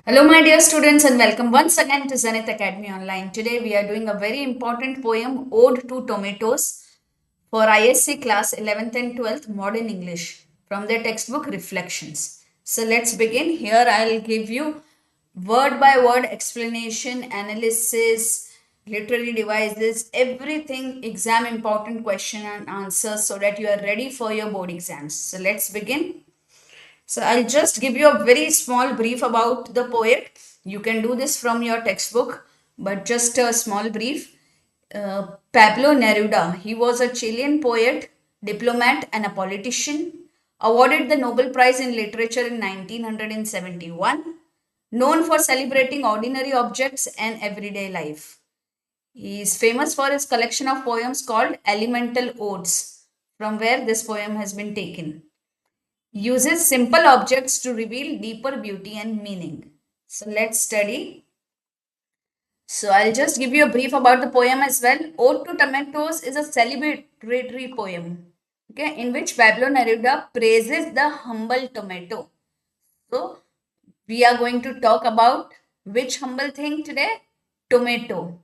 Hello, my dear students, and welcome once again to Zenith Academy Online. Today, we are doing a very important poem, Ode to Tomatoes, for ISC Class 11th and 12th Modern English from their textbook Reflections. So, let's begin. Here, I'll give you word by word explanation, analysis, literary devices, everything exam important question and answers so that you are ready for your board exams. So, let's begin. So I'll just give you a very small brief about the poet. You can do this from your textbook, but just a small brief. Pablo Neruda, he was a Chilean poet, diplomat, and a politician. Awarded the Nobel Prize in Literature in 1971. Known for celebrating ordinary objects and everyday life. He is famous for his collection of poems called Elemental Odes, from where this poem has been taken. Uses simple objects to reveal deeper beauty and meaning. So let's study. So I'll just give you a brief about the poem as well. Ode to Tomatoes is a celebratory poem, okay, in which Pablo Neruda praises the humble tomato. So we are going to talk about which humble thing today? Tomato.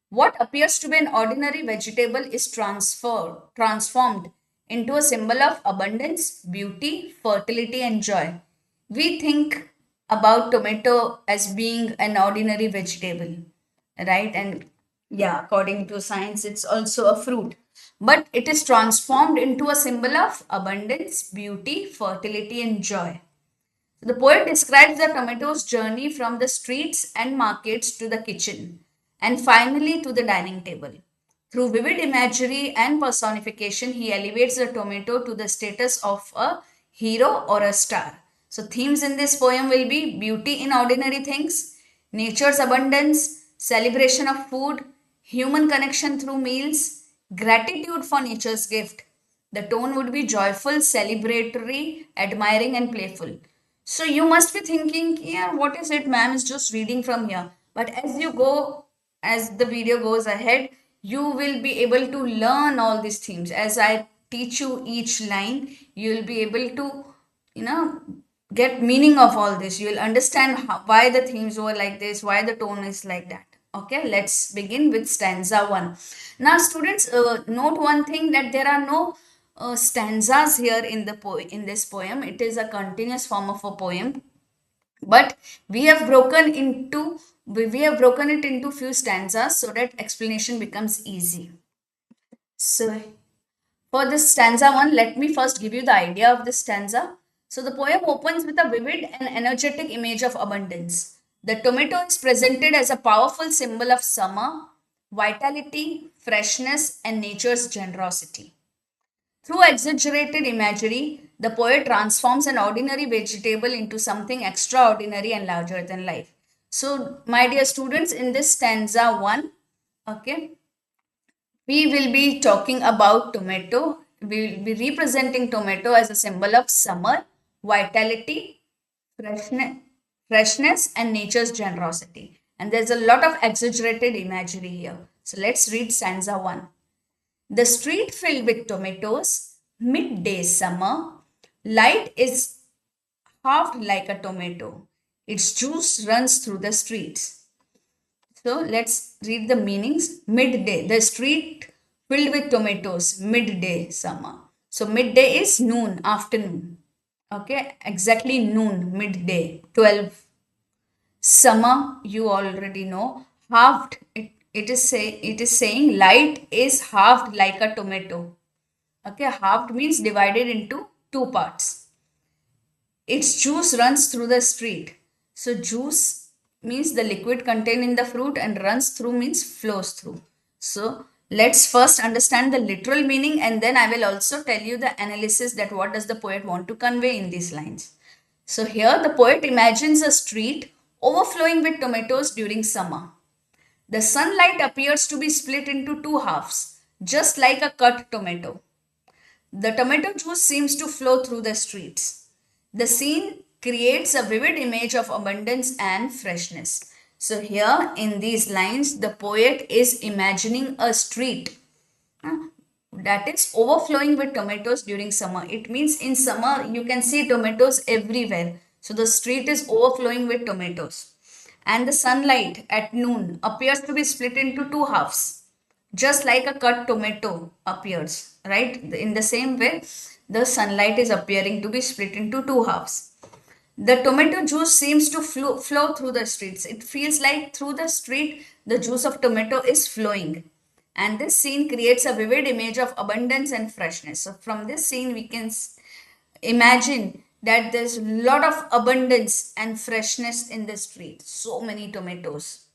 What appears to be an ordinary vegetable is transformed into a symbol of abundance, beauty, fertility, and joy. We think about tomato as being an ordinary vegetable, right? And yeah, according to science, it's also a fruit. But it is transformed into a symbol of abundance, beauty, fertility, and joy. The poet describes the tomato's journey from the streets and markets to the kitchen and finally to the dining table. Through vivid imagery and personification, he elevates the tomato to the status of a hero or a star. So, themes in this poem will be beauty in ordinary things, nature's abundance, celebration of food, human connection through meals, gratitude for nature's gift. The tone would be joyful, celebratory, admiring, and playful. So you must be thinking, yeah, what is it, ma'am is just reading from here. But as you go, as the video goes ahead, you will be able to learn all these themes. As I teach you each line, you will be able to, you know, get meaning of all this. You will understand why the themes were like this, why the tone is like that. Okay, let's begin with stanza 1. Now, students, note one thing that there are no stanzas here in the in this poem. It is a continuous form of a poem, but we have broken it into few stanzas so that explanation becomes easy. So for this stanza 1, let me first give you the idea of this stanza. So the poem opens with a vivid and energetic image of abundance. The tomato is presented as a powerful symbol of summer, vitality, freshness, and nature's generosity. Through exaggerated imagery, the poet transforms an ordinary vegetable into something extraordinary and larger than life. So, my dear students, in this stanza 1, okay, we will be talking about tomato. We will be representing tomato as a symbol of summer, vitality, freshness, freshness and nature's generosity. And there's a lot of exaggerated imagery here. So, let's read stanza 1. The street filled with tomatoes, midday summer, light is halved like a tomato. Its juice runs through the streets. So let's read the meanings. Midday, the street filled with tomatoes, midday summer. So midday is noon, afternoon. Okay, exactly noon, midday, 12. Summer, you already know. Halved, it is saying light is halved like a tomato. Okay, halved means divided into two parts. Its juice runs through the street. So juice means the liquid contained in the fruit and runs through means flows through. So let's first understand the literal meaning and then I will also tell you the analysis that what does the poet want to convey in these lines. So here the poet imagines a street overflowing with tomatoes during summer. The sunlight appears to be split into two halves, just like a cut tomato. The tomato juice seems to flow through the streets. The scene creates a vivid image of abundance and freshness. So here in these lines, the poet is imagining a street that is overflowing with tomatoes during summer. It means in summer you can see tomatoes everywhere. So the street is overflowing with tomatoes. And the sunlight at noon appears to be split into two halves, just like a cut tomato appears, right? In the same way, the sunlight is appearing to be split into two halves. The tomato juice seems to flow through the streets. It feels like through the street, the juice of tomato is flowing. And this scene creates a vivid image of abundance and freshness. So, from this scene, we can imagine that there's a lot of abundance and freshness in the street. So many tomatoes.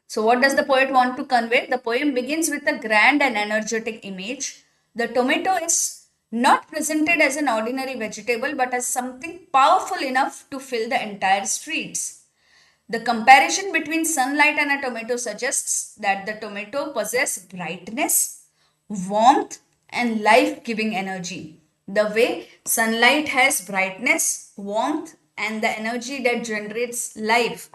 So, what does the poet want to convey? The poem begins with a grand and energetic image. The tomato is not presented as an ordinary vegetable but as something powerful enough to fill the entire streets. The comparison between sunlight and a tomato suggests that the tomato possesses brightness, warmth, and life giving energy. The way sunlight has brightness, warmth, and the energy that generates life.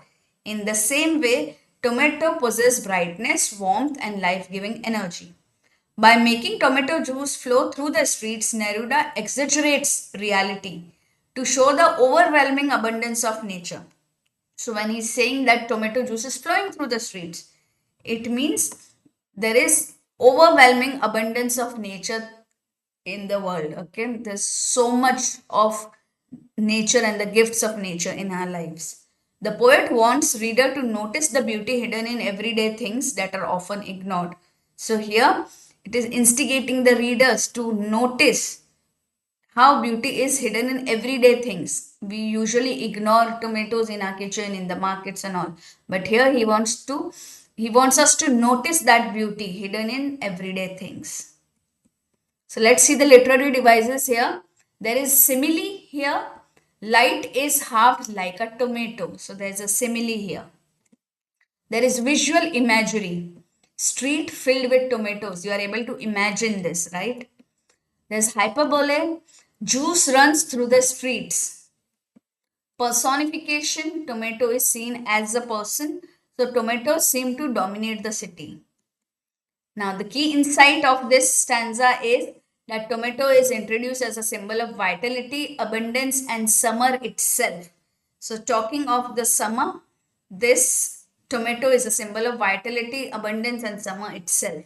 In the same way, tomato possesses brightness, warmth, and life giving energy. By making tomato juice flow through the streets, Neruda exaggerates reality to show the overwhelming abundance of nature. So, when he's saying that tomato juice is flowing through the streets, it means there is overwhelming abundance of nature in the world. Okay, there's so much of nature and the gifts of nature in our lives. The poet wants reader to notice the beauty hidden in everyday things that are often ignored. So here it is instigating the readers to notice how beauty is hidden in everyday things. We usually ignore tomatoes in our kitchen, in the markets and all. But here he wants us to notice that beauty hidden in everyday things. So let's see the literary devices here. There is simile here. Light is halved like a tomato. So there's a simile here. There is visual imagery. Street filled with tomatoes. You are able to imagine this, right? There's hyperbole. Juice runs through the streets. Personification. Tomato is seen as a person. So tomatoes seem to dominate the city. Now the key insight of this stanza is that tomato is introduced as a symbol of vitality, abundance, and summer itself. So talking of the summer, this tomato is a symbol of vitality, abundance, and summer itself.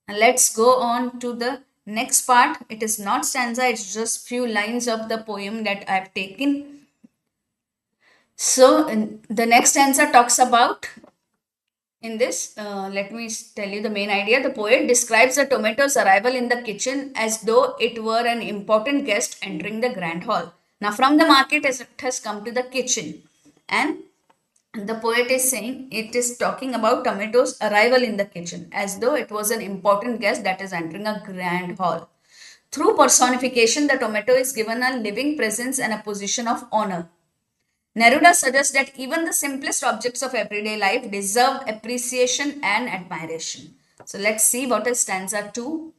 And let's go on to the next part. It is not stanza, it's just few lines of the poem that I have taken. So the next stanza talks about, in this, let me tell you the main idea. The poet describes the tomato's arrival in the kitchen as though it were an important guest entering the grand hall. Now from the market it has come to the kitchen, and the poet is saying it is talking about tomato's arrival in the kitchen as though it was an important guest that is entering a grand hall. Through personification, the tomato is given a living presence and a position of honor. Neruda suggests that even the simplest objects of everyday life deserve appreciation and admiration. So let's see what is stanza 2.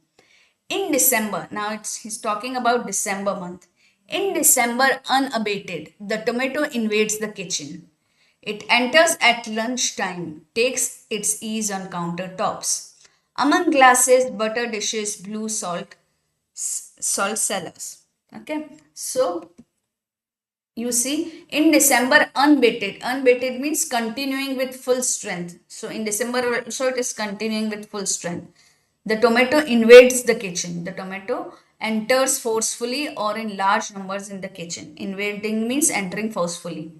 In December, now he's talking about December month. In December unabated, the tomato invades the kitchen. It enters at lunchtime, takes its ease on countertops. Among glasses, butter dishes, blue salt cellars. Okay, so you see, in December unbated. Unbated means continuing with full strength. So in December also it is continuing with full strength. The tomato invades the kitchen. The tomato enters forcefully or in large numbers in the kitchen. Invading means entering forcefully.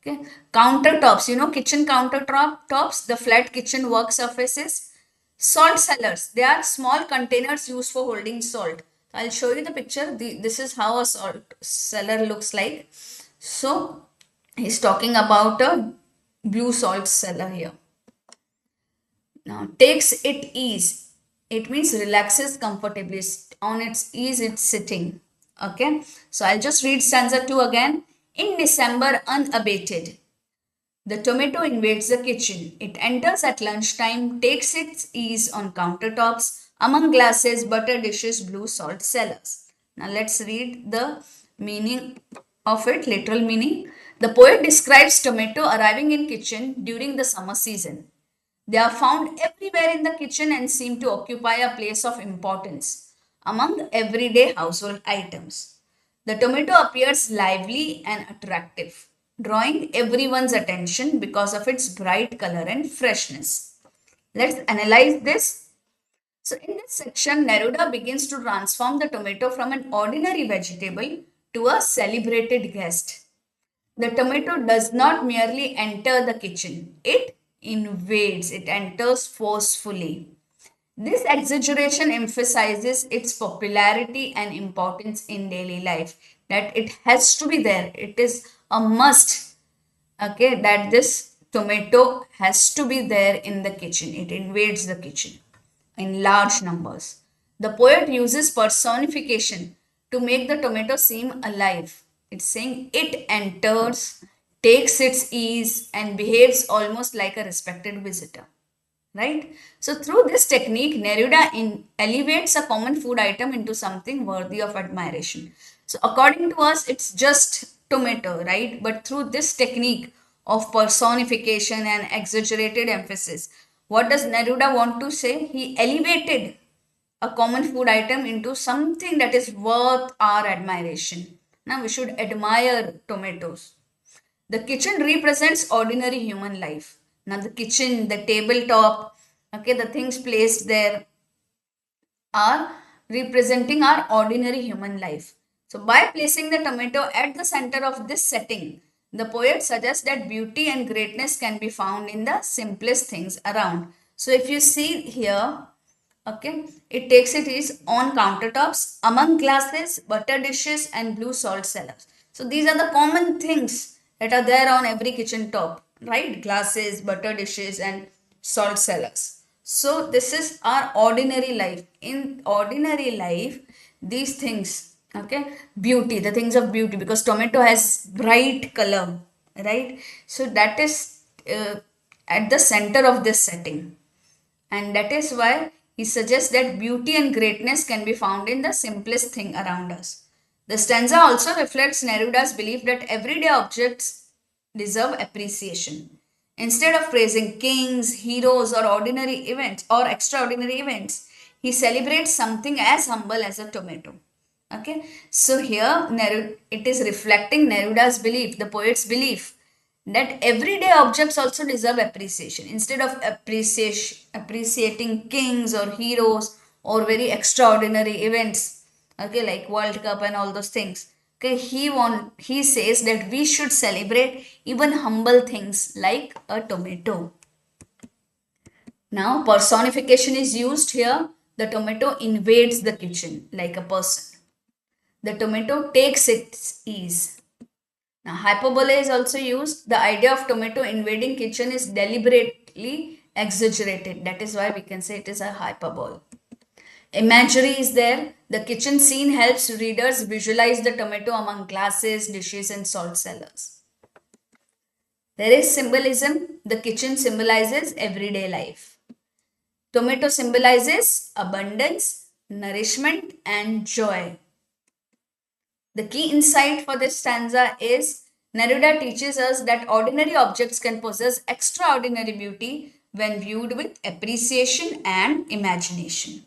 Okay. Countertops, kitchen countertops, the flat kitchen work surfaces. Salt cellars, they are small containers used for holding salt. I'll show you the picture. This is how a salt cellar looks like. So he's talking about a blue salt cellar here. Now takes it ease. It means relaxes comfortably. On its ease, it's sitting. Okay. So I'll just read stanza 2 again. In December unabated, the tomato invades the kitchen. It enters at lunchtime, takes its ease on countertops, among glasses, butter dishes, blue salt cellars. Now let's read the meaning of it, literal meaning. The poet describes tomato arriving in kitchen during the summer season. They are found everywhere in the kitchen and seem to occupy a place of importance among everyday household items. The tomato appears lively and attractive, drawing everyone's attention because of its bright color and freshness. Let's analyze this. So in this section, Neruda begins to transform the tomato from an ordinary vegetable to a celebrated guest. The tomato does not merely enter the kitchen, it invades, it enters forcefully. This exaggeration emphasizes its popularity and importance in daily life, that it has to be there. It is a must, okay, that this tomato has to be there in the kitchen. It invades the kitchen in large numbers. The poet uses personification to make the tomato seem alive. It's saying it enters, takes its ease, and behaves almost like a respected visitor. Right? So, through this technique, Neruda elevates a common food item into something worthy of admiration. So, according to us, it's just tomato, right? But through this technique of personification and exaggerated emphasis, what does Neruda want to say? He elevated a common food item into something that is worth our admiration. Now, we should admire tomatoes. The kitchen represents ordinary human life. Now, the kitchen, the tabletop, okay, the things placed there are representing our ordinary human life. So, by placing the tomato at the center of this setting, the poet suggests that beauty and greatness can be found in the simplest things around. So, if you see here, okay, it takes it is on countertops, among glasses, butter dishes, and blue salt cellars. So, these are the common things that are there on every kitchen top, right? Glasses, butter dishes, and salt cellars. So, this is our ordinary life. In ordinary life, these things, okay, beauty, the things of beauty, because tomato has bright color, right? So, that is at the center of this setting. And that is why he suggests that beauty and greatness can be found in the simplest thing around us. The stanza also reflects Neruda's belief that everyday objects deserve appreciation. Instead of praising kings, heroes, or ordinary events or extraordinary events, he celebrates something as humble as a tomato. Okay, so here it is reflecting Neruda's belief, the poet's belief, that everyday objects also deserve appreciation. Instead of appreciating kings or heroes or very extraordinary events, okay, like World Cup and all those things. Okay, he says that we should celebrate even humble things like a tomato. Now, personification is used here. The tomato invades the kitchen like a person. The tomato takes its ease. Now, hyperbole is also used. The idea of tomato invading kitchen is deliberately exaggerated. That is why we can say it is a hyperbole. Imagery is there. The kitchen scene helps readers visualize the tomato among glasses, dishes, and salt cellars. There is symbolism. The kitchen symbolizes everyday life. Tomato symbolizes abundance, nourishment, and joy. The key insight for this stanza is Neruda teaches us that ordinary objects can possess extraordinary beauty when viewed with appreciation and imagination.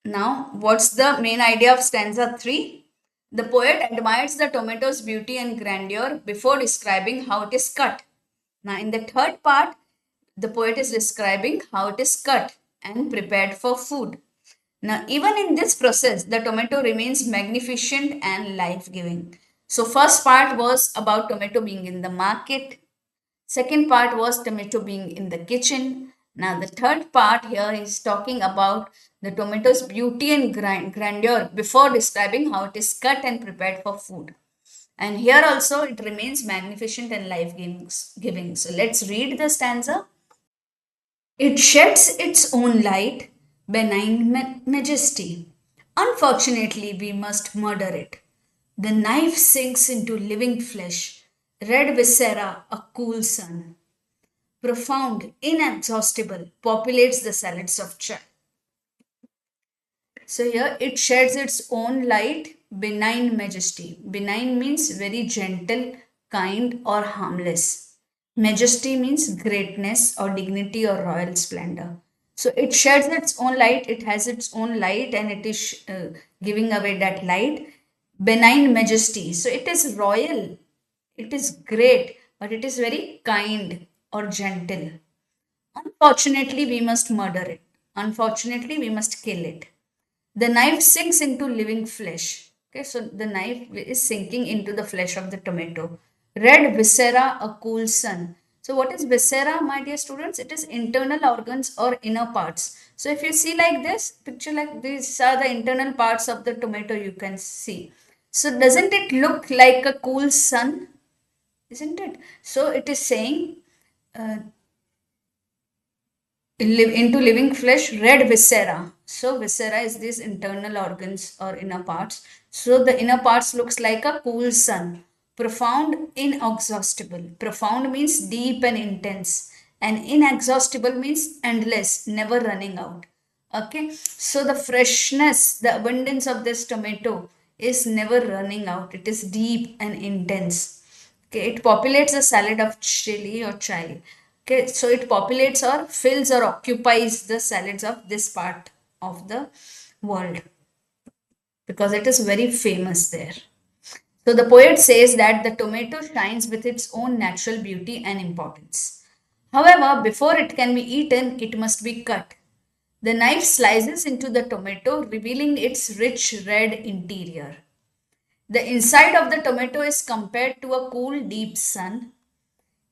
Now, what's the main idea of stanza 3? The poet admires the tomato's beauty and grandeur before describing how it is cut. Now, in the third part, the poet is describing how it is cut and prepared for food. Now, even in this process, the tomato remains magnificent and life-giving. So, first part was about tomato being in the market. Second part was tomato being in the kitchen. Now, the third part here is talking about the tomato's beauty and grandeur before describing how it is cut and prepared for food. And here also it remains magnificent and life-giving. So, let's read the stanza. It sheds its own light, benign majesty. Unfortunately, we must murder it. The knife sinks into living flesh, red viscera, a cool sun. Profound, inexhaustible, populates the salads of chai. So here it sheds its own light, benign majesty. Benign means very gentle, kind, or harmless. Majesty means greatness or dignity or royal splendor. So it sheds its own light, it has its own light, and it is giving away that light. benign majesty. So it is royal, it is great, but it is very kind or gentle. Unfortunately, we must murder it. Unfortunately, we must kill it. The knife sinks into living flesh. Okay, so the knife is sinking into the flesh of the tomato. Red viscera, a cool sun. So what is viscera, my dear students? It is internal organs or inner parts. So if you see like this picture, like these are the internal parts of the tomato you can see. So doesn't it look like a cool sun? Isn't it? So it is saying uh, into living flesh, red viscera. So viscera is these internal organs or inner parts. So the inner parts looks like a cool sun. Profound, inexhaustible. Profound means deep and intense, and inexhaustible means endless, never running out. Okay, so the freshness, the abundance of this tomato is never running out. It is deep and intense. Okay, it populates a salad of chili or chile. Okay, so it populates or fills or occupies the salads of this part of the world because it is very famous there. So the poet says that the tomato shines with its own natural beauty and importance. However, before it can be eaten, it must be cut. The knife slices into the tomato, revealing its rich red interior. The inside of the tomato is compared to a cool, deep sun.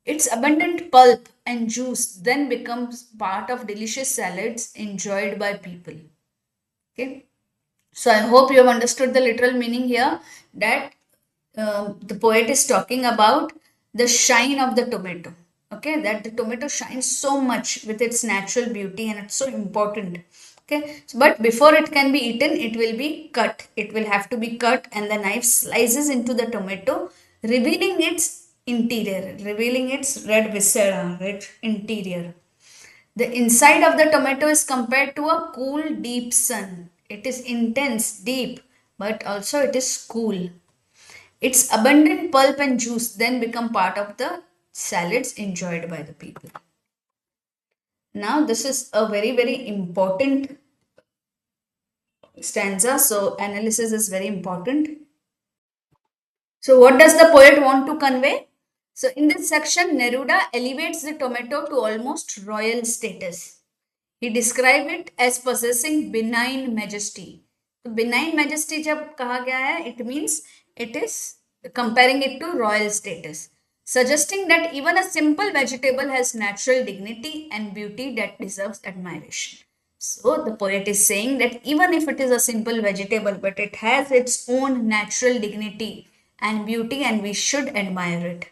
Its abundant pulp and juice then becomes part of delicious salads enjoyed by people. Okay. So I hope you have understood the literal meaning here that the poet is talking about the shine of the tomato. Okay, that the tomato shines so much with its natural beauty and it's so important. Okay, so, but before it can be eaten, it will be cut. It will have to be cut, and the knife slices into the tomato, revealing its interior, revealing its red viscera, red interior. The inside of the tomato is compared to a cool, deep sun. It is intense, deep, but also it is cool. Its abundant pulp and juice then become part of the salads enjoyed by the people. Now, this is a very, very important stanza, so analysis is very important. So, what does the poet want to convey? So, in this section, Neruda elevates the tomato to almost royal status. He described it as possessing benign majesty. तो benign majesty जब कहा गया है, it means it is comparing it to royal status, suggesting that even a simple vegetable has natural dignity and beauty that deserves admiration. So the poet is saying that even if it is a simple vegetable, but it has its own natural dignity and beauty, and we should admire it.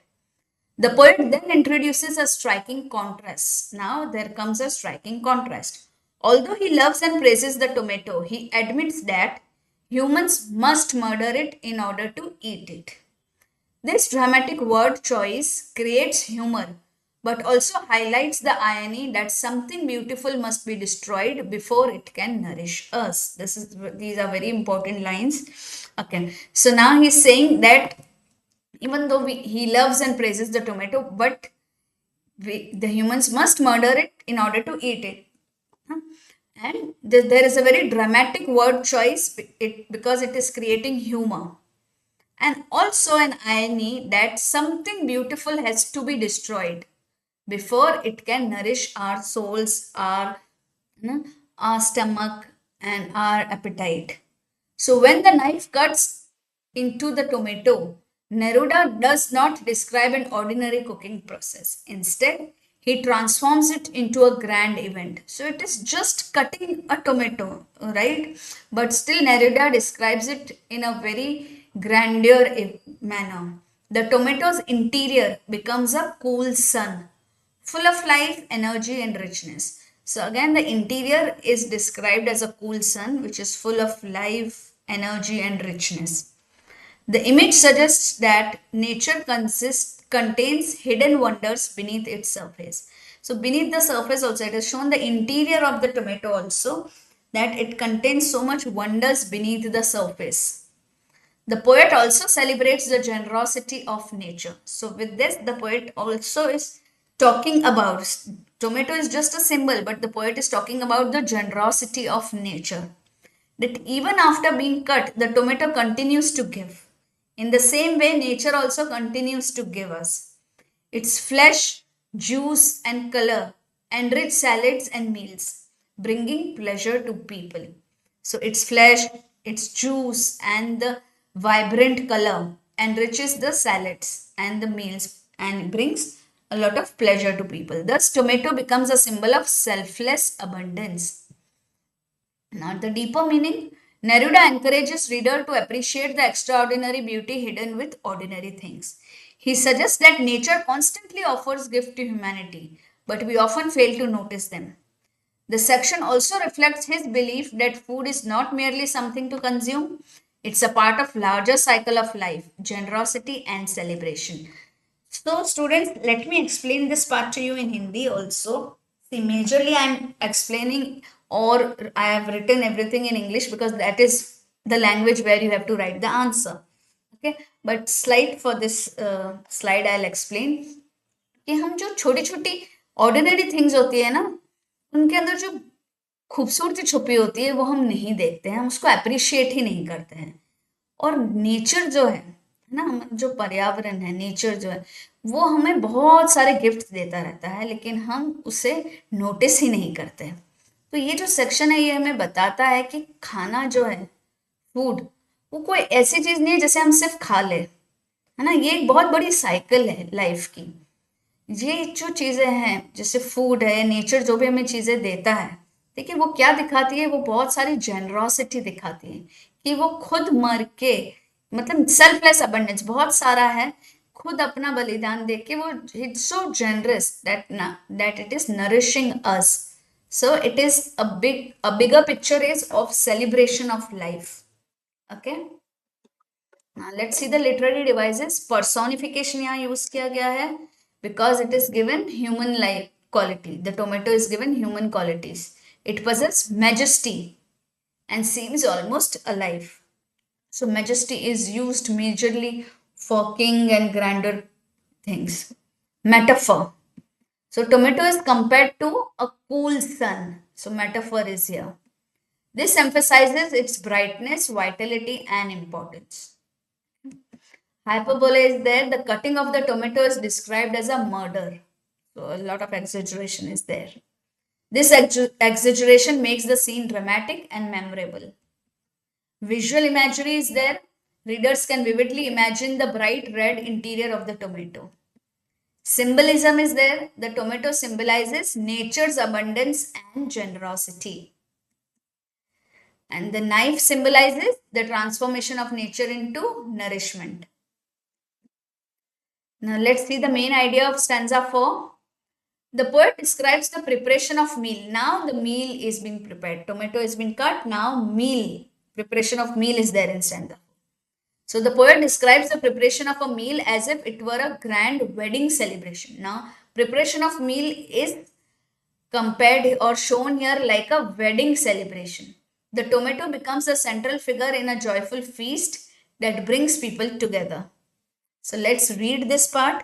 The poet then introduces a striking contrast. Now there comes a striking contrast. Although he loves and praises the tomato, he admits that humans must murder it in order to eat it. This dramatic word choice creates humor, but also highlights the irony that something beautiful must be destroyed before it can nourish us. These are very important lines. Okay, so now he's saying that even though he loves and praises the tomato, but the humans must murder it in order to eat it. Huh? And there is a very dramatic word choice because it is creating humor. And also an irony that something beautiful has to be destroyed before it can nourish our souls, our stomach, and our appetite. So when the knife cuts into the tomato, Neruda does not describe an ordinary cooking process. Instead, he transforms it into a grand event. So it is just cutting a tomato, right? But still Neruda describes it in a very grandeur manner. The tomato's interior becomes a cool sun, full of life, energy, and richness. So again, the interior is described as a cool sun, which is full of life, energy, and richness. The image suggests that nature contains hidden wonders beneath its surface. So beneath the surface also, it has shown the interior of the tomato also, that it contains so much wonders beneath the surface. The poet also celebrates the generosity of nature. So with this, the poet also is talking about, tomato is just a symbol, but the poet is talking about the generosity of nature. that even after being cut, the tomato continues to give. In the same way, nature also continues to give us. Its flesh, juice, and color enrich salads and meals, bringing pleasure to people. So, its flesh, its juice, and the vibrant color enriches the salads and the meals and brings a lot of pleasure to people. Thus, tomato becomes a symbol of selfless abundance. Now, the deeper meaning, Neruda encourages reader to appreciate the extraordinary beauty hidden with ordinary things. He suggests that nature constantly offers gifts to humanity, but we often fail to notice them. The section also reflects his belief that food is not merely something to consume, it's a part of larger cycle of life, generosity and celebration. So, students, let me explain this part to you in Hindi also. See, majorly I'm explaining or I have written everything in English because that is the language where you have to write the answer. Okay, but slide for this slide I'll explain कि हम जो छोटी छोटी ordinary things होती है ना उनके अंदर जो खूबसूरती छुपी होती है वो हम नहीं देखते हैं, हम उसको अप्रिशिएट ही नहीं करते हैं। और नेचर जो है ना, हम जो पर्यावरण है, नेचर जो है वो हमें बहुत सारे गिफ्ट देता रहता है, लेकिन हम उसे नोटिस ही नहीं करते। तो ये जो सेक्शन है ये हमें बताता है कि खाना जो है, फूड, वो कोई ऐसी चीज नहीं है जैसे हम सिर्फ खा ले, है ना। ये एक बहुत बड़ी साइकिल है लाइफ की। ये जो चीजें हैं जैसे फूड है, नेचर जो भी हमें चीजें देता है, देखिए वो क्या दिखाती है, वो बहुत सारी जेनरोसिटी दिखाती है कि वो खुद मर के, मतलब सेल्फलेस अबंडेंस बहुत सारा है, खुद अपना बलिदान दे के वो it's so generous that it is nourishing us. So it is a bigger picture is of celebration of life. Okay, let's see the literary devices. Personification यहाँ यूज किया गया है because it is given human like quality. The tomato is given human qualities. It possesses majesty and seems almost alive. So majesty is used majorly for king and grander things. Metaphor. So tomato is compared to a cool sun. So metaphor is here. This emphasizes its brightness, vitality and importance. Hyperbole is there. The cutting of the tomato is described as a murder. So a lot of exaggeration is there. This exaggeration makes the scene dramatic and memorable. Visual imagery is there. Readers can vividly imagine the bright red interior of the tomato. Symbolism is there. The tomato symbolizes nature's abundance and generosity. And the knife symbolizes the transformation of nature into nourishment. Now let's see the main idea of stanza 4. The poet describes the preparation of meal. Now the meal is being prepared. Tomato has been cut. Now meal, preparation of meal is there in stanza. So the poet describes the preparation of a meal as if it were a grand wedding celebration. Now preparation of meal is compared or shown here like a wedding celebration. The tomato becomes a central figure in a joyful feast that brings people together. So let's read this part.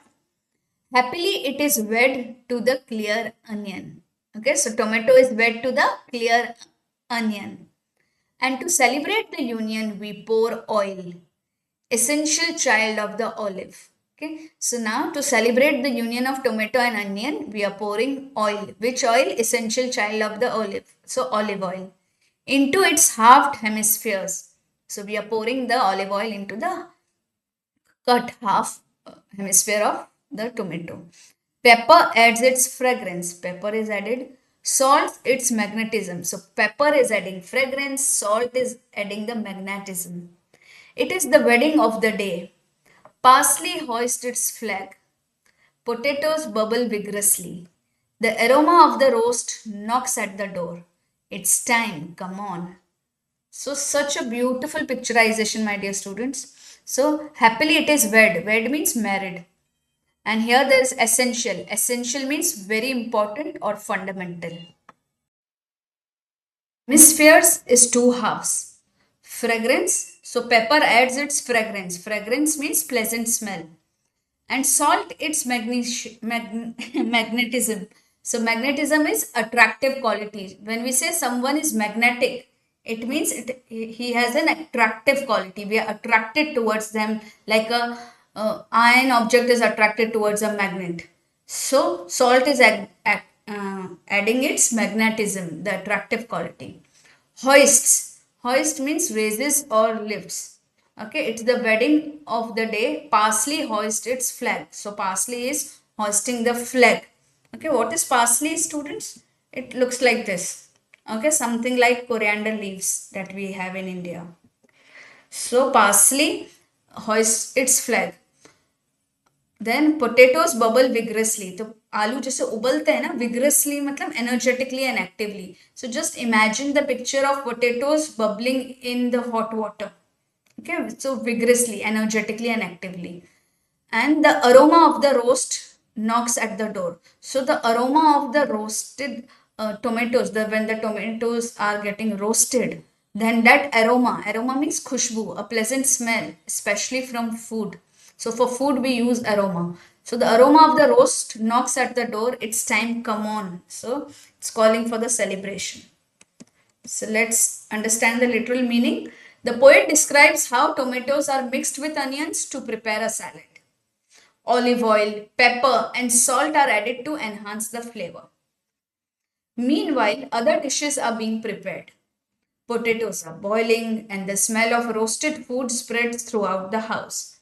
Happily it is wed to the clear onion. Okay, so tomato is wed to the clear onion. And to celebrate the union, we pour oil, essential child of the olive. Okay, so now to celebrate the union of tomato and onion, we are pouring oil. Which oil? Essential child of the olive. So olive oil. Into its halved hemispheres. So we are pouring the olive oil into the cut half hemisphere of the tomato. Pepper adds its fragrance. Pepper is added. Salt its magnetism. So pepper is adding fragrance. Salt is adding the magnetism. It is the wedding of the day. Parsley hoists its flag. Potatoes bubble vigorously. The aroma of the roast knocks at the door. It's time. Come on. So such a beautiful picturization, my dear students. So happily it is wed. Wed means married. And here there is essential. Essential means very important or fundamental. Hemispheres is two halves. Fragrance. So pepper adds its fragrance. Fragrance means pleasant smell. And salt its magnetism. So magnetism is attractive quality. When we say someone is magnetic, It means he has an attractive quality. We are attracted towards them like a iron object is attracted towards a magnet. So salt is adding its magnetism, the attractive quality. Hoists. Hoist means raises or lifts. Okay, it's the wedding of the day. Parsley hoists its flag. So parsley is hoisting the flag. Okay, what is parsley, students? It looks like this. Okay, something like coriander leaves that we have in India. So parsley hoists its flag. Then potatoes bubble vigorously. तो आलू जैसे उबलते हैं ना vigorously मतलब energetically and actively. So just imagine the picture of potatoes bubbling in the hot water. Okay, so vigorously, energetically and actively. And the aroma of the roast knocks at the door. So the aroma of the roasted tomatoes, when the tomatoes are getting roasted, then that aroma means khushbu, a pleasant smell, especially from food. So for food we use aroma. So the aroma of the roast knocks at the door. It's time, come on. So it's calling for the celebration. So let's understand the literal meaning. The poet describes how tomatoes are mixed with onions to prepare a salad. Olive oil, pepper, and salt are added to enhance the flavor. Meanwhile, other dishes are being prepared. Potatoes are boiling, and the smell of roasted food spreads throughout the house.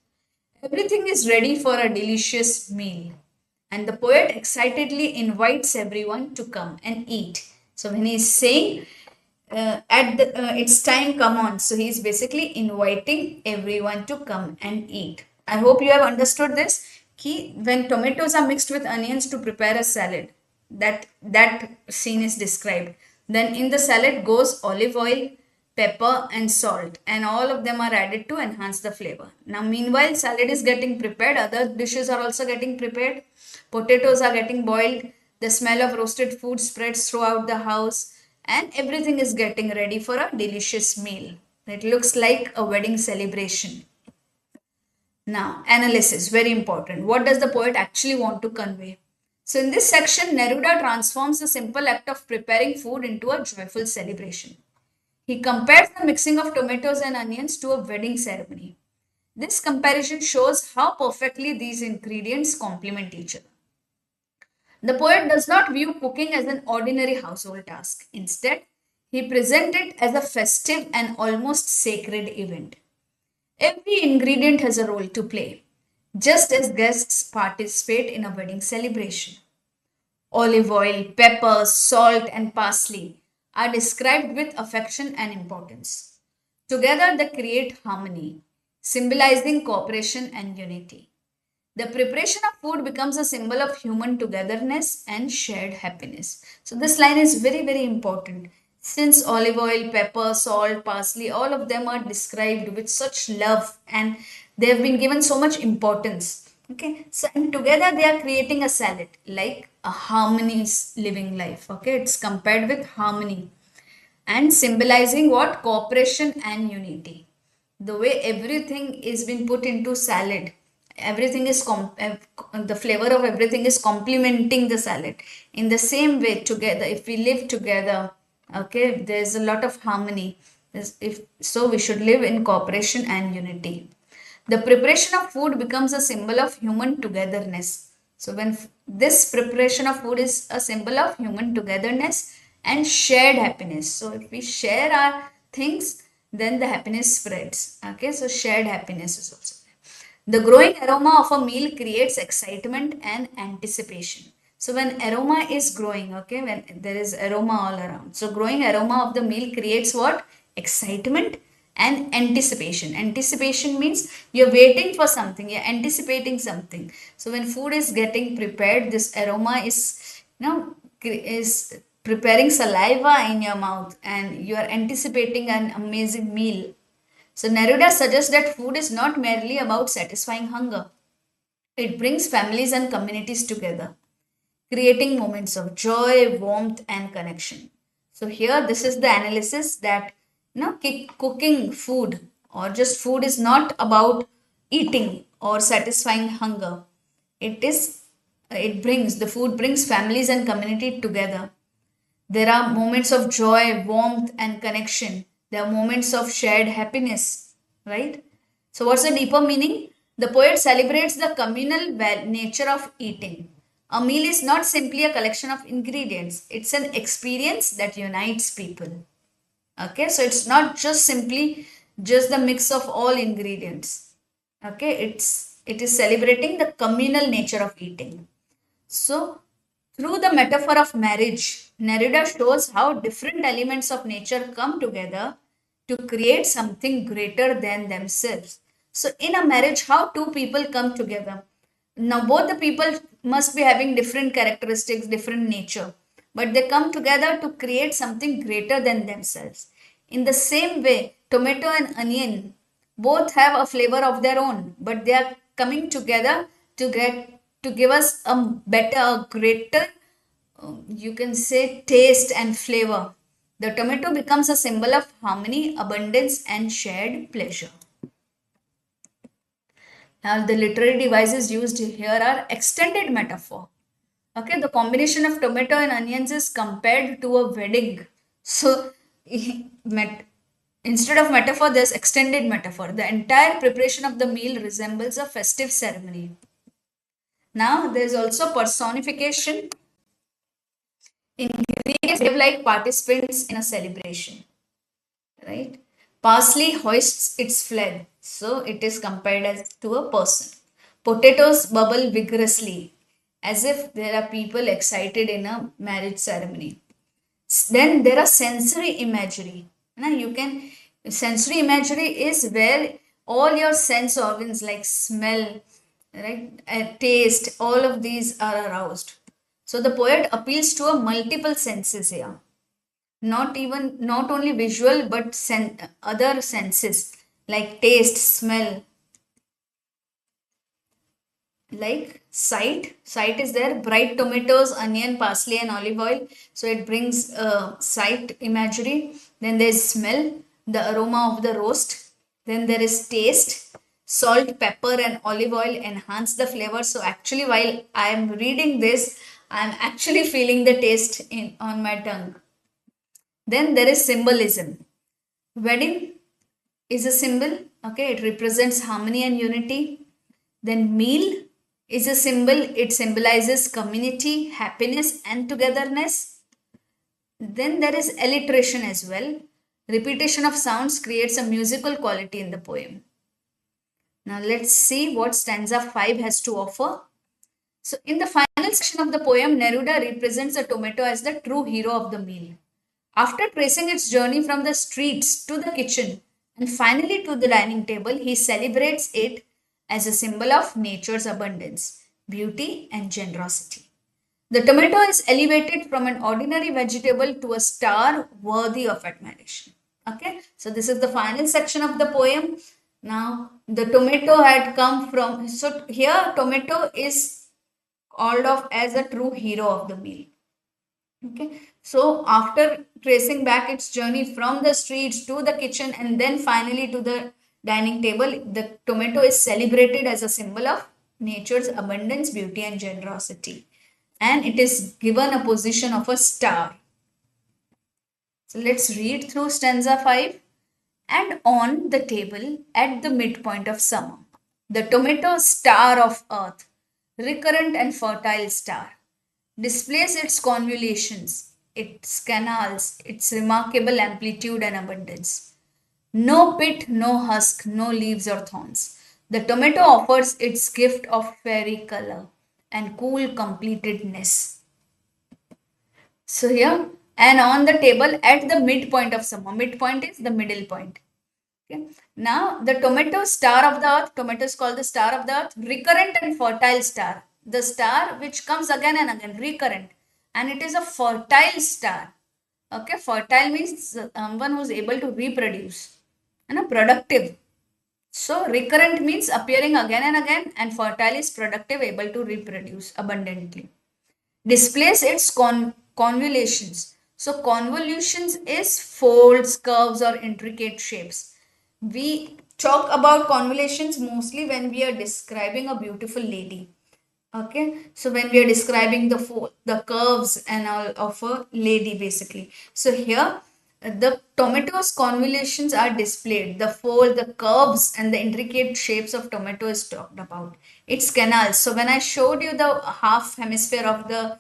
Everything is ready for a delicious meal, and the poet excitedly invites everyone to come and eat. So, when he's saying it's time, come on, so he's basically inviting everyone to come and eat. I hope you have understood this. When tomatoes are mixed with onions to prepare a salad, that scene is described. Then in the salad goes olive oil, pepper and salt, and all of them are added to enhance the flavor. Now meanwhile salad is getting prepared, other dishes are also getting prepared. Potatoes are getting boiled, the smell of roasted food spreads throughout the house, and everything is getting ready for a delicious meal. It looks like a wedding celebration. Now, analysis, very important. What does the poet actually want to convey? So, in this section, Neruda transforms the simple act of preparing food into a joyful celebration. He compares the mixing of tomatoes and onions to a wedding ceremony. This comparison shows how perfectly these ingredients complement each other. The poet does not view cooking as an ordinary household task. Instead, he presents it as a festive and almost sacred event. Every ingredient has a role to play, just as guests participate in a wedding celebration. Olive oil, pepper, salt, and parsley are described with affection and importance. Together, they create harmony, symbolizing cooperation and unity. The preparation of food becomes a symbol of human togetherness and shared happiness. So, this line is very, very important. Since olive oil, pepper, salt, parsley, all of them are described with such love and they have been given so much importance. Okay, so and together they are creating a salad like a harmonious living life. Okay, it's compared with harmony and symbolizing what? Cooperation and unity. The way everything is been put into salad, everything is the flavor of everything is complementing the salad. In the same way, together, if we live together, okay, there's a lot of harmony. If so, we should live in cooperation and unity. The preparation of food becomes a symbol of human togetherness. So when this preparation of food is a symbol of human togetherness and shared happiness. So if we share our things, then the happiness spreads. Okay, so shared happiness is also there. The growing aroma of a meal creates excitement and anticipation. So when aroma is growing, okay, when there is aroma all around. So growing aroma of the meal creates what? Excitement and anticipation. Anticipation means you're waiting for something, you're anticipating something. So when food is getting prepared, this aroma is, is preparing saliva in your mouth and you are anticipating an amazing meal. So Neruda suggests that food is not merely about satisfying hunger. It brings families and communities together, creating moments of joy, warmth, and connection. So here, this is the analysis that cooking food or just food is not about eating or satisfying hunger. The food brings families and community together. There are moments of joy, warmth, and connection There are moments of shared happiness, right? So, what's the deeper meaning? The poet celebrates the communal nature of eating. A meal is not simply a collection of ingredients, it's an experience that unites people. Okay, so it's not just simply just the mix of all ingredients. Okay, it is celebrating the communal nature of eating. So, through the metaphor of marriage, Neruda shows how different elements of nature come together to create something greater than themselves. So, in a marriage, how two people come together? Now, both the people must be having different characteristics, different nature, but they come together to create something greater than themselves. In the same way, tomato and onion both have a flavor of their own, but they are coming together to give us a better, a greater, you can say, taste and flavor. The tomato becomes a symbol of harmony, abundance, and shared pleasure. Now, the literary devices used here are extended metaphor. Okay, the combination of tomato and onions is compared to a wedding. So, instead of metaphor, there's extended metaphor. The entire preparation of the meal resembles a festive ceremony. Now, there's also personification. Ingredients behave like participants in a celebration, right? Parsley hoists its flag, so it is compared as to a person. Potatoes bubble vigorously, as if there are people excited in a marriage ceremony. Then there are sensory imagery. Now you can sensory imagery is where all your sense organs like smell, right, taste, all of these are aroused. So the poet appeals to a multiple senses here, not only visual but other senses like taste, smell, like sight is there, bright tomatoes, onion, parsley and olive oil, so it brings sight imagery. Then there's smell, the aroma of the roast. Then there is taste, salt, pepper and olive oil enhance the flavor. So actually while I am reading this, I am actually feeling the taste in on my tongue. Then there is symbolism. Wedding is a symbol, okay, it represents harmony and unity. Then meal is a symbol, it symbolizes community, happiness, and togetherness. Then there is alliteration as well. Repetition of sounds creates a musical quality in the poem. Now let's see what stanza 5 has to offer. So, in the final section of the poem, Neruda represents the tomato as the true hero of the meal. After tracing its journey from the streets to the kitchen and finally to the dining table, he celebrates it as a symbol of nature's abundance, beauty, and generosity. The tomato is elevated from an ordinary vegetable to a star worthy of admiration. Okay, so this is the final section of the poem. Now, the tomato had come from, so here, tomato is called off as a true hero of the meal. Okay, so after tracing back its journey from the streets to the kitchen and then finally to the dining table, the tomato is celebrated as a symbol of nature's abundance, beauty, and generosity. And it is given a position of a star. So let's read through stanza 5. And on the table at the midpoint of summer, the tomato star of earth, recurrent and fertile star, displays its convolutions, its canals, its remarkable amplitude and abundance. No pit, no husk, no leaves or thorns. The tomato offers its gift of fairy color and cool completedness. So here, and on the table at the midpoint of summer, midpoint is the middle point. Okay. Now, the tomato star of the earth, tomato is called the star of the earth, recurrent and fertile star. The star which comes again and again, recurrent, and it is a fertile star. Okay, fertile means someone who is able to reproduce and productive. So, recurrent means appearing again and again, and fertile is productive, able to reproduce abundantly. Displays its convolutions. So, convolutions is folds, curves, or intricate shapes. We talk about convolutions mostly when we are describing a beautiful lady. Okay, so when we are describing the curves and all of a lady basically. So here The tomatoes convolutions are displayed. The fold, the curves, and the intricate shapes of tomato is talked about. It's canals. So when I showed you the half hemisphere of the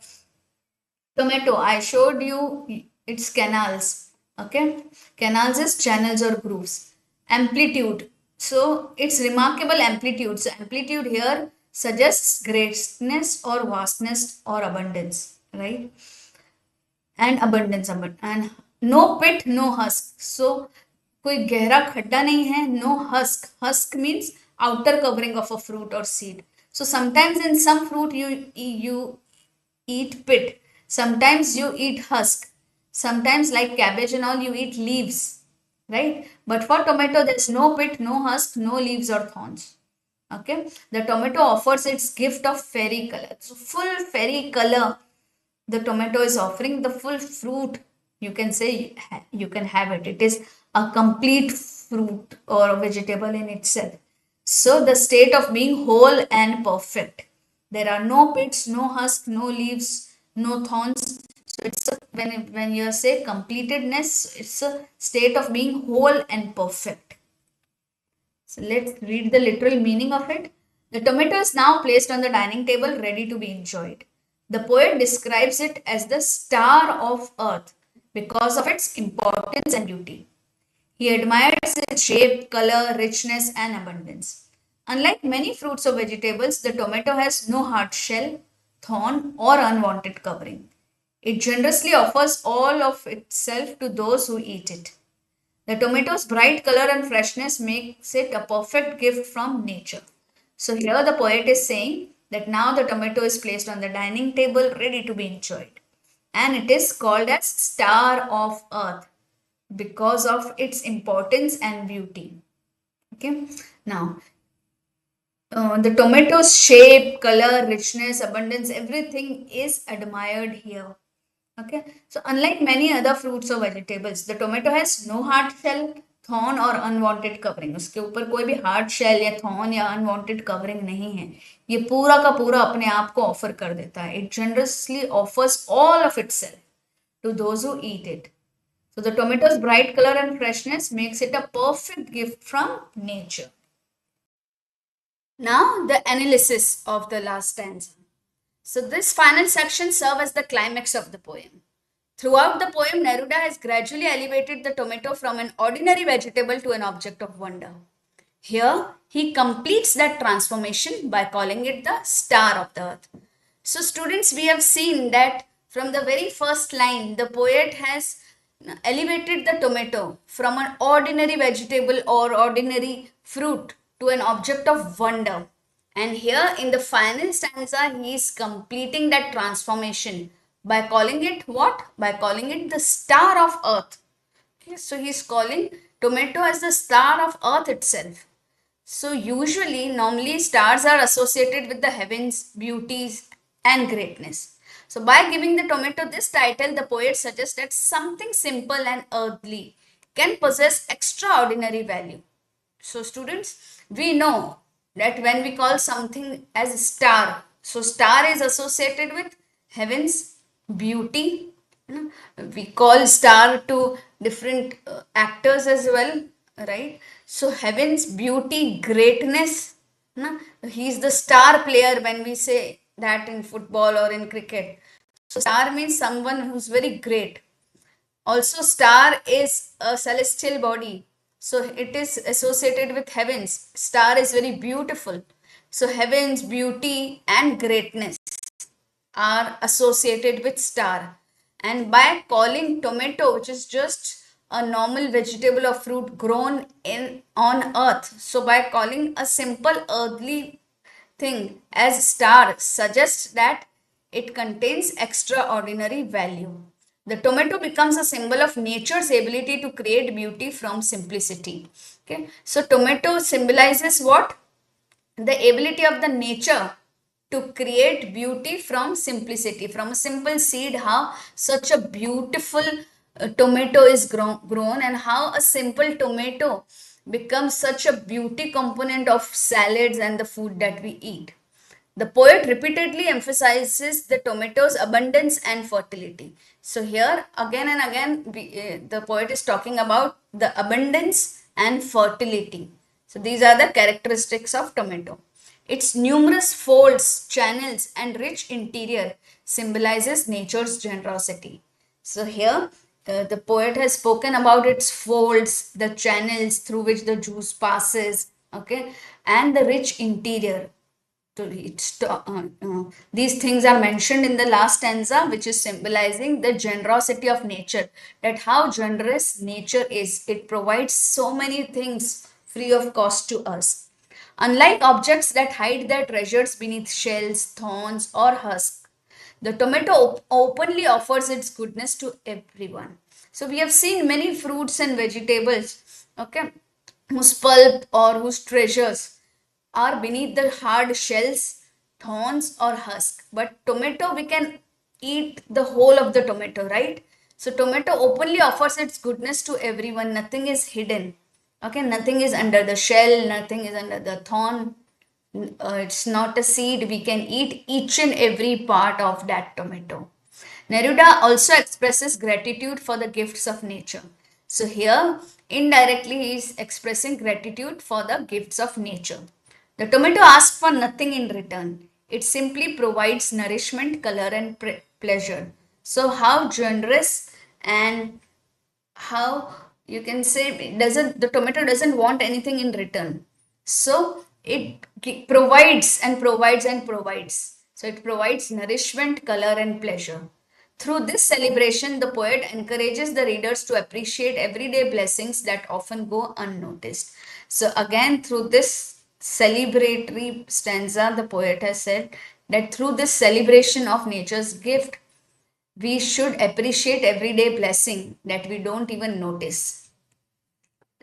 tomato, I showed you its canals. Okay, canals is channels or grooves. Amplitude. So it's remarkable amplitude. So amplitude here suggests greatness or vastness or abundance, right? And abundance and no pit no husk. So कोई गहरा खड्डा नहीं है. No husk. Husk means outer covering of a fruit or seed. So sometimes in some fruit you eat pit, sometimes you eat husk, sometimes like cabbage and all you eat leaves, right? But for tomato there's no pit, no husk, no leaves or thorns. Okay, the tomato offers its gift of fairy color. So full fairy color the tomato is offering, the full fruit. You can say you can have it. It is a complete fruit or a vegetable in itself. So the state of being whole and perfect. There are no pits, no husk, no leaves, no thorns. So it's when you say completedness, it's a state of being whole and perfect. So let's read the literal meaning of it. The tomato is now placed on the dining table ready to be enjoyed. The poet describes it as the star of earth because of its importance and beauty. He admires its shape, color, richness, and abundance. Unlike many fruits or vegetables, the tomato has no hard shell, thorn, or unwanted covering. It generously offers all of itself to those who eat it. The tomato's bright color and freshness makes it a perfect gift from nature. So here the poet is saying that now the tomato is placed on the dining table ready to be enjoyed. And it is called as star of earth because of its importance and beauty. Okay. Now, the tomato's shape, color, richness, abundance, everything is admired here. Okay, so unlike many other fruits or vegetables, the tomato has no hard shell, thorn और unwanted covering. उसके ऊपर कोई भी hard shell या thorn या unwanted covering नहीं है. ये पूरा का पूरा अपने आप को offer कर देता है. It generously offers all of itself to those who eat it. So the tomato's bright color and freshness makes it a perfect gift from nature. Now the analysis of the last stanza. So this final section serves as the climax of the poem. Throughout the poem, Neruda has gradually elevated the tomato from an ordinary vegetable to an object of wonder. Here, he completes that transformation by calling it the star of the earth. So students, we have seen that from the very first line, the poet has elevated the tomato from an ordinary vegetable or ordinary fruit to an object of wonder. And here in the final stanza, he is completing that transformation by calling it what? By calling it the star of earth. Okay, so he is calling tomato as the star of earth itself. So usually, normally stars are associated with the heavens, beauties and greatness. So by giving the tomato this title, the poet suggests that something simple and earthly can possess extraordinary value. So students, we know that when we call something as a star, so star is associated with heavens, beauty. We call star to different actors as well, right? So heavens, beauty, greatness. He is the star player when we say that in football or in cricket. So star means someone who's very great. Also, star is a celestial body. So it is associated with heavens. Star is very beautiful. So heavens, beauty and greatness are associated with star. And by calling tomato, which is just a normal vegetable or fruit grown on earth, so by calling a simple earthly thing as star suggests that it contains extraordinary value. The tomato becomes a symbol of nature's ability to create beauty from simplicity. Okay, so tomato symbolizes what? The ability of the nature to create beauty from simplicity. From a simple seed, how such a beautiful tomato is grown and how a simple tomato becomes such a beauty component of salads and the food that we eat. The poet repeatedly emphasizes the tomato's abundance and fertility. So here again and again the poet is talking about the abundance and fertility. So these are the characteristics of tomato. Its numerous folds, channels and rich interior symbolizes nature's generosity. So here the poet has spoken about its folds, the channels through which the juice passes, okay, and the rich interior to reach. These things are mentioned in the last stanza, which is symbolizing the generosity of nature, that how generous nature is. It provides so many things free of cost to us. Unlike objects that hide their treasures beneath shells, thorns, or husks, the tomato openly offers its goodness to everyone. So we have seen many fruits and vegetables, okay, whose pulp or whose treasures are beneath the hard shells, thorns, or husk. But tomato, we can eat the whole of the tomato, right? So tomato openly offers its goodness to everyone. Nothing is hidden. Okay, nothing is under the shell, nothing is under the thorn. It's not a seed. We can eat each and every part of that tomato. Neruda also expresses gratitude for the gifts of nature. So here, indirectly, he is expressing gratitude for the gifts of nature. The tomato asks for nothing in return. It simply provides nourishment, color, and pleasure. So, how generous and how you can say doesn't the tomato doesn't want anything in return. So it provides and provides and provides. So it provides nourishment, color, and pleasure. Through this celebration, the poet encourages the readers to appreciate everyday blessings that often go unnoticed. So again, through this celebratory stanza, the poet has said that through this celebration of nature's gift, we should appreciate everyday blessing that we don't even notice.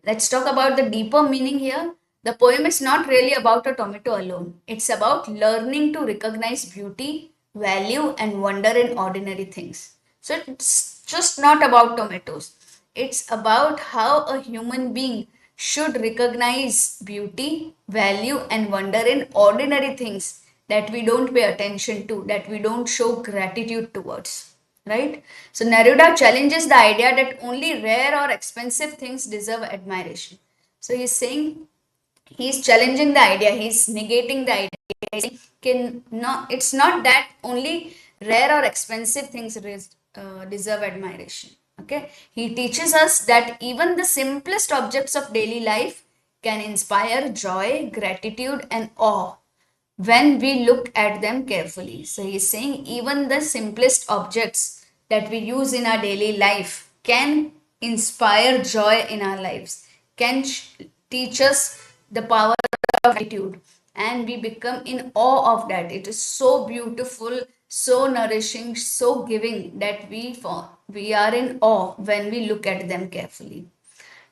Let's talk about the deeper meaning here. The poem is not really about a tomato alone. It's about learning to recognize beauty, value, and wonder in ordinary things. So it's just not about tomatoes. It's about how a human being should recognize beauty, value, and wonder in ordinary things that we don't pay attention to, that we don't show gratitude towards. Right? So Neruda challenges the idea that only rare or expensive things deserve admiration. So he's saying, he's challenging the idea, he's negating the idea. He's saying, no, it's not that only rare or expensive things deserve admiration. Okay, he teaches us that even the simplest objects of daily life can inspire joy, gratitude, and awe when we look at them carefully. So he's saying even the simplest objects that we use in our daily life can inspire joy in our lives, can teach us the power of gratitude, and we become in awe of that. It is so beautiful, so nourishing, so giving that we are in awe when we look at them carefully.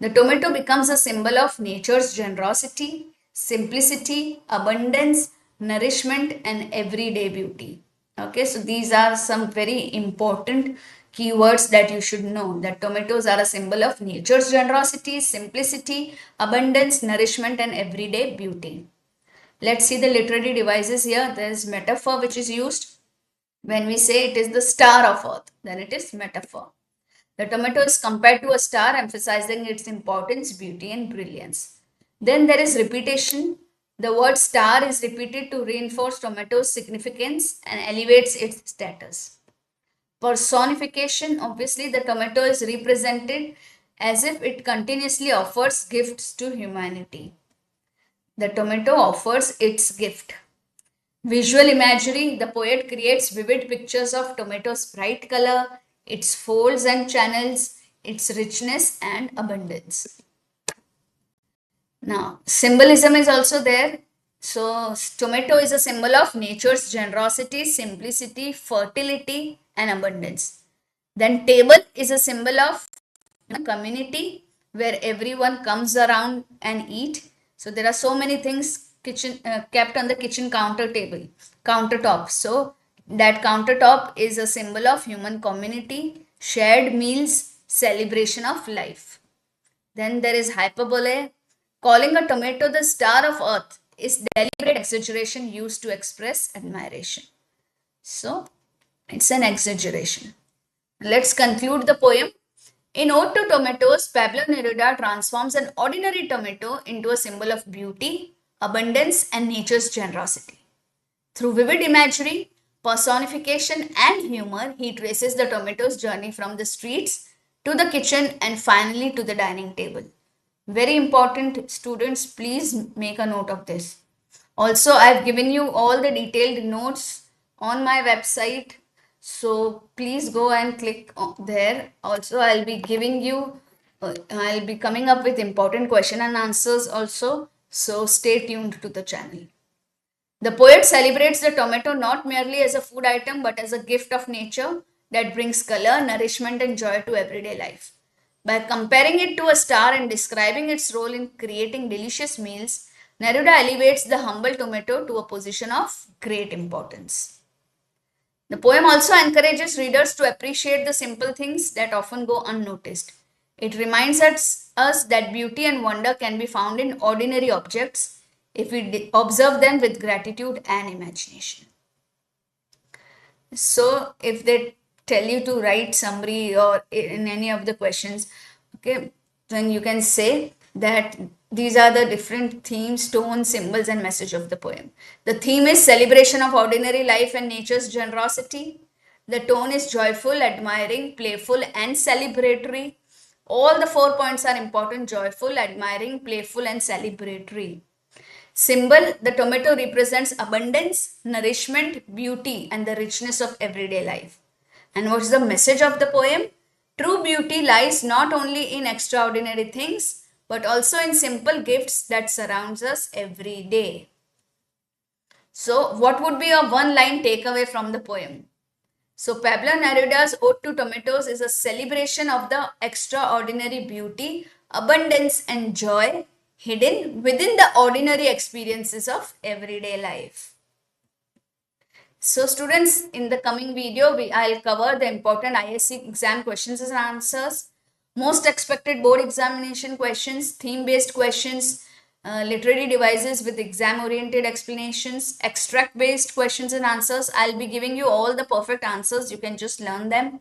The tomato becomes a symbol of nature's generosity, simplicity, abundance, nourishment, and everyday beauty. Okay, so these are some very important keywords that you should know, that tomatoes are a symbol of nature's generosity, simplicity, abundance, nourishment, and everyday beauty. Let's see the literary devices here. There is metaphor which is used. When we say it is the star of earth, then it is metaphor. The tomato is compared to a star, emphasizing its importance, beauty, and brilliance. Then there is repetition. The word star is repeated to reinforce tomato's significance and elevates its status. Personification, obviously, the tomato is represented as if it continuously offers gifts to humanity. The tomato offers its gift. Visual imagery, the poet creates vivid pictures of tomato's bright color, its folds and channels, its richness and abundance. Now, symbolism is also there. So, tomato is a symbol of nature's generosity, simplicity, fertility, and abundance. Then, table is a symbol of community where everyone comes around and eat. So, there are so many things kept on the kitchen countertop. So, that countertop is a symbol of human community, shared meals, celebration of life. Then there is hyperbole. Calling a tomato the star of earth is deliberate exaggeration used to express admiration. So, it's an exaggeration. Let's conclude the poem. In Ode to Tomatoes, Pablo Neruda transforms an ordinary tomato into a symbol of beauty, abundance, and nature's generosity. Through vivid imagery, personification, and humor, he traces the tomato's journey from the streets to the kitchen and finally to the dining table. Very important, students, please make a note of this. Also, I've given you all the detailed notes on my website, so please go and click there. Also, I'll be giving you, I'll be coming up with important question and answers also, so stay tuned to the channel. The poet celebrates the tomato not merely as a food item but as a gift of nature that brings color, nourishment, and joy to everyday life. By comparing it to a star and describing its role in creating delicious meals, Neruda elevates the humble tomato to a position of great importance. The poem also encourages readers to appreciate the simple things that often go unnoticed. It reminds us that beauty and wonder can be found in ordinary objects if we observe them with gratitude and imagination. So, if they tell you to write summary or in any of the questions, okay, then you can say that these are the different themes, tones, symbols, and message of the poem. The theme is celebration of ordinary life and nature's generosity. The tone is joyful, admiring, playful, and celebratory. All the 4 points are important: joyful, admiring, playful, and celebratory. Symbol: the tomato represents abundance, nourishment, beauty, and the richness of everyday life. And what's the message of the poem? True beauty lies not only in extraordinary things, but also in simple gifts that surrounds us every day. So, what would be a one-line takeaway from the poem? So, Pablo Neruda's Ode to Tomatoes is a celebration of the extraordinary beauty, abundance, and joy hidden within the ordinary experiences of everyday life. So students, in the coming video, I'll cover the important ISC exam questions and answers, most expected board examination questions, theme-based questions, literary devices with exam-oriented explanations, extract-based questions and answers. I'll be giving you all the perfect answers. You can just learn them.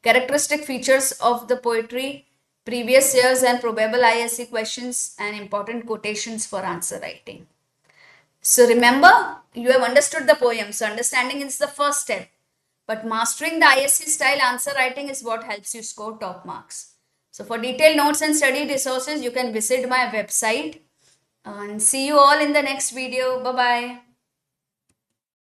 Characteristic features of the poetry, previous years and probable ISC questions, and important quotations for answer writing. So remember, you have understood the poem. So understanding is the first step. But mastering the ISC style answer writing is what helps you score top marks. So for detailed notes and study resources, you can visit my website. And see you all in the next video. Bye-bye.